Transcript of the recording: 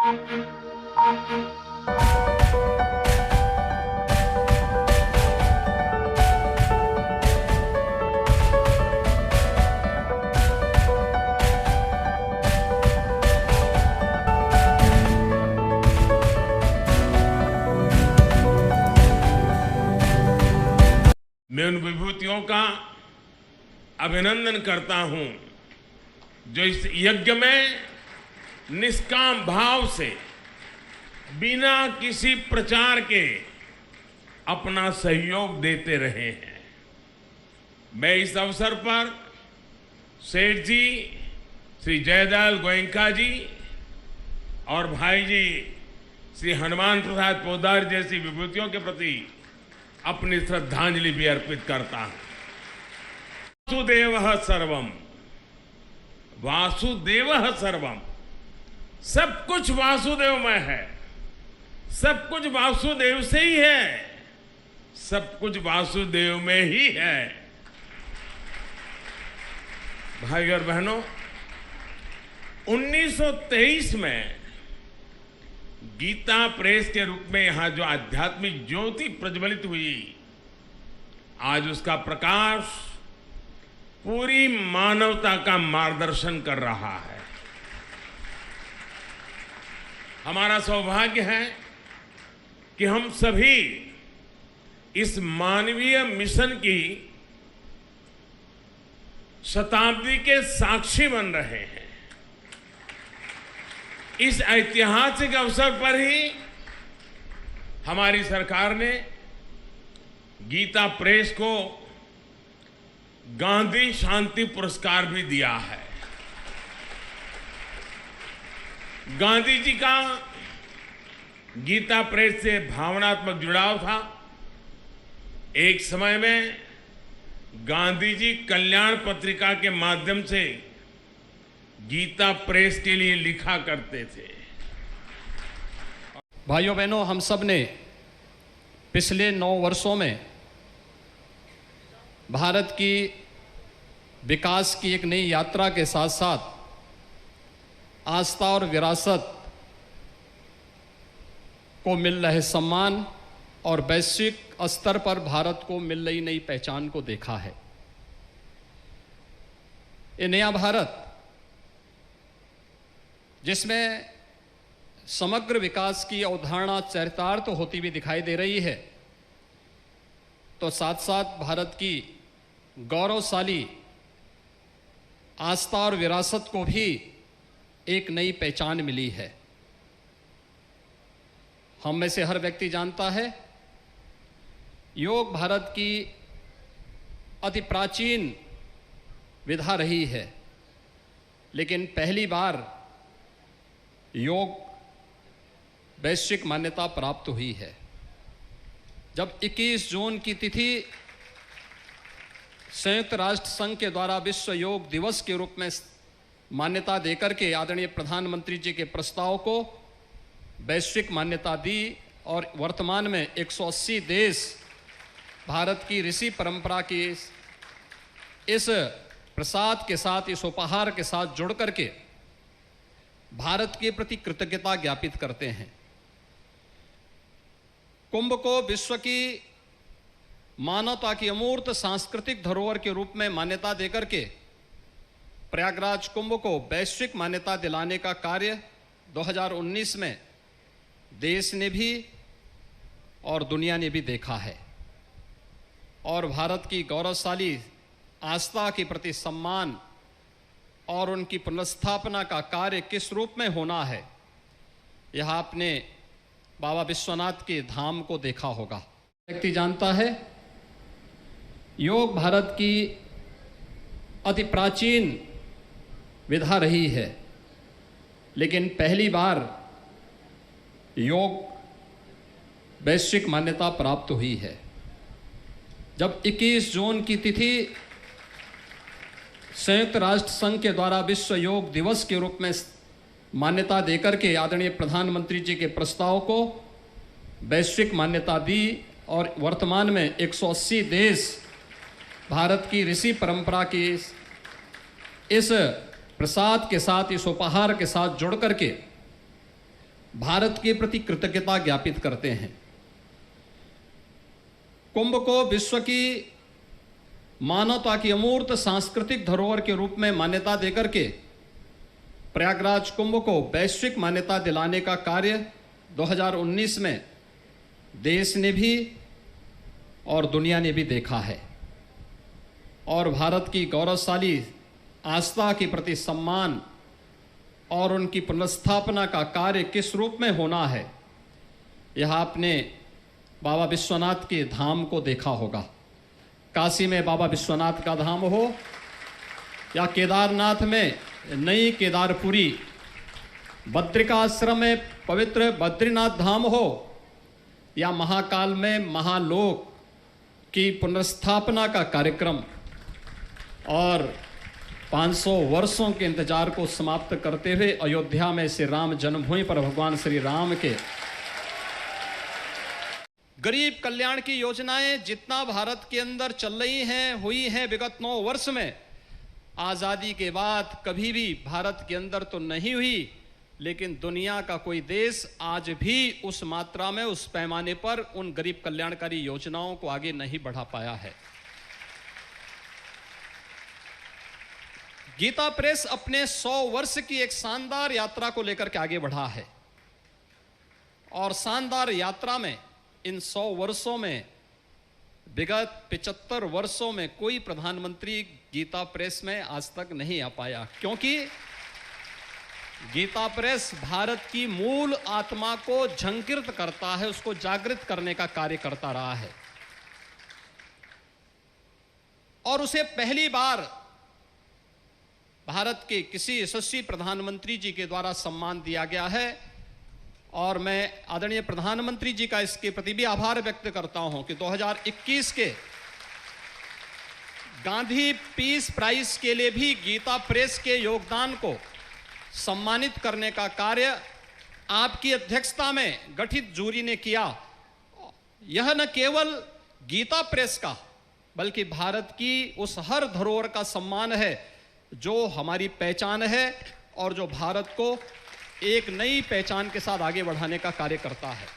मैं उन विभूतियों का अभिनंदन करता हूं जो इस यज्ञ में निष्काम भाव से बिना किसी प्रचार के अपना सहयोग देते रहे हैं। मैं इस अवसर पर सेठ जी, श्री जयदयाल गोयनका जी और भाई जी श्री हनुमान प्रसाद पोद्दार जैसी विभूतियों के प्रति अपनी श्रद्धांजलि भी अर्पित करता हूं। वासुदेवः सर्वम, वासुदेवः सर्वम, सब कुछ वासुदेवमय है, सब कुछ वासुदेव से ही है, सब कुछ वासुदेव में ही है। भाई और बहनों, 1923 में गीता प्रेस के रूप में यहां जो आध्यात्मिक ज्योति प्रज्वलित हुई, आज उसका प्रकाश पूरी मानवता का मार्गदर्शन कर रहा है। हमारा सौभाग्य है कि हम सभी इस मानवीय मिशन की शताब्दी के साक्षी बन रहे हैं। इस ऐतिहासिक अवसर पर ही हमारी सरकार ने गीता प्रेस को गांधी शांति पुरस्कार भी दिया है। गांधी जी का गीता प्रेस से भावनात्मक जुड़ाव था। एक समय में गांधी जी कल्याण पत्रिका के माध्यम से गीता प्रेस के लिए लिखा करते थे। भाइयों बहनों, हम सब ने पिछले 9 वर्षों में भारत की विकास की एक नई यात्रा के साथ साथ आस्था और विरासत को मिल रहे सम्मान और वैश्विक स्तर पर भारत को मिल रही नई पहचान को देखा है। ये नया भारत जिसमें समग्र विकास की अवधारणा चरितार्थ होती हुई दिखाई दे रही है, तो साथ साथ भारत की गौरवशाली आस्था और विरासत को भी एक नई पहचान मिली है। हम में से हर व्यक्ति जानता है, योग भारत की अति प्राचीन विधा रही है, लेकिन पहली बार योग वैश्विक मान्यता प्राप्त हुई है। जब 21 जून की तिथि संयुक्त राष्ट्र संघ के द्वारा विश्व योग दिवस के रूप में मान्यता देकर के आदरणीय प्रधानमंत्री जी के प्रस्ताव को वैश्विक मान्यता दी और वर्तमान में 180 देश भारत की ऋषि परंपरा की इस प्रसाद के साथ, इस उपहार के साथ जुड़ करके भारत के प्रति कृतज्ञता ज्ञापित करते हैं। कुंभ को विश्व की मानवता की अमूर्त सांस्कृतिक धरोहर के रूप में मान्यता देकर के प्रयागराज कुंभ को वैश्विक मान्यता दिलाने का कार्य 2019 में देश ने भी और दुनिया ने भी देखा है। और भारत की गौरवशाली आस्था के प्रति सम्मान और उनकी पुनर्स्थापना का कार्य किस रूप में होना है, यह आपने बाबा विश्वनाथ के धाम को देखा होगा। व्यक्ति जानता है, योग भारत की अति प्राचीन विधा रही है, लेकिन पहली बार योग वैश्विक मान्यता प्राप्त हुई है। जब 21 जून की तिथि संयुक्त राष्ट्र संघ के द्वारा विश्व योग दिवस के रूप में मान्यता देकर के आदरणीय प्रधानमंत्री जी के प्रस्ताव को वैश्विक मान्यता दी और वर्तमान में 180 देश भारत की ऋषि परंपरा की इस प्रसाद के साथ, इस उपहार के साथ जुड़ करके भारत के प्रति कृतज्ञता ज्ञापित करते हैं। कुंभ को विश्व की मानवता की अमूर्त सांस्कृतिक धरोहर के रूप में मान्यता देकर के प्रयागराज कुंभ को वैश्विक मान्यता दिलाने का कार्य 2019 में देश ने भी और दुनिया ने भी देखा है। और भारत की गौरवशाली आस्था के प्रति सम्मान और उनकी पुनर्स्थापना का कार्य किस रूप में होना है, यह आपने बाबा विश्वनाथ के धाम को देखा होगा। काशी में बाबा विश्वनाथ का धाम हो या केदारनाथ में नई केदारपुरी, बद्रिकाश्रम में पवित्र बद्रीनाथ धाम हो या महाकाल में महालोक की पुनर्स्थापना का कार्यक्रम और 500 वर्षों के इंतजार को समाप्त करते हुए अयोध्या में श्री राम जन्मभूमि पर भगवान श्री राम के गरीब कल्याण की योजनाएं जितना भारत के अंदर चल रही हैं, हुई हैं विगत 9 वर्ष में, आजादी के बाद कभी भी भारत के अंदर तो नहीं हुई, लेकिन दुनिया का कोई देश आज भी उस मात्रा में, उस पैमाने पर उन गरीब कल्याणकारी योजनाओं को आगे नहीं बढ़ा पाया है। गीता प्रेस अपने 100 वर्ष की एक शानदार यात्रा को लेकर के आगे बढ़ा है और शानदार यात्रा में इन 100 वर्षों में विगत 75 वर्षों में कोई प्रधानमंत्री गीता प्रेस में आज तक नहीं आ पाया, क्योंकि गीता प्रेस भारत की मूल आत्मा को झंकृत करता है, उसको जागृत करने का कार्य करता रहा है। और उसे पहली बार भारत के किसी यशस्वी प्रधानमंत्री जी के द्वारा सम्मान दिया गया है और मैं आदरणीय प्रधानमंत्री जी का इसके प्रति भी आभार व्यक्त करता हूं कि 2021 के गांधी पीस प्राइज के लिए भी गीता प्रेस के योगदान को सम्मानित करने का कार्य आपकी अध्यक्षता में गठित जूरी ने किया। यह न केवल गीता प्रेस का बल्कि भारत की उस हर धरोहर का सम्मान है जो हमारी पहचान है और जो भारत को एक नई पहचान के साथ आगे बढ़ाने का कार्य करता है।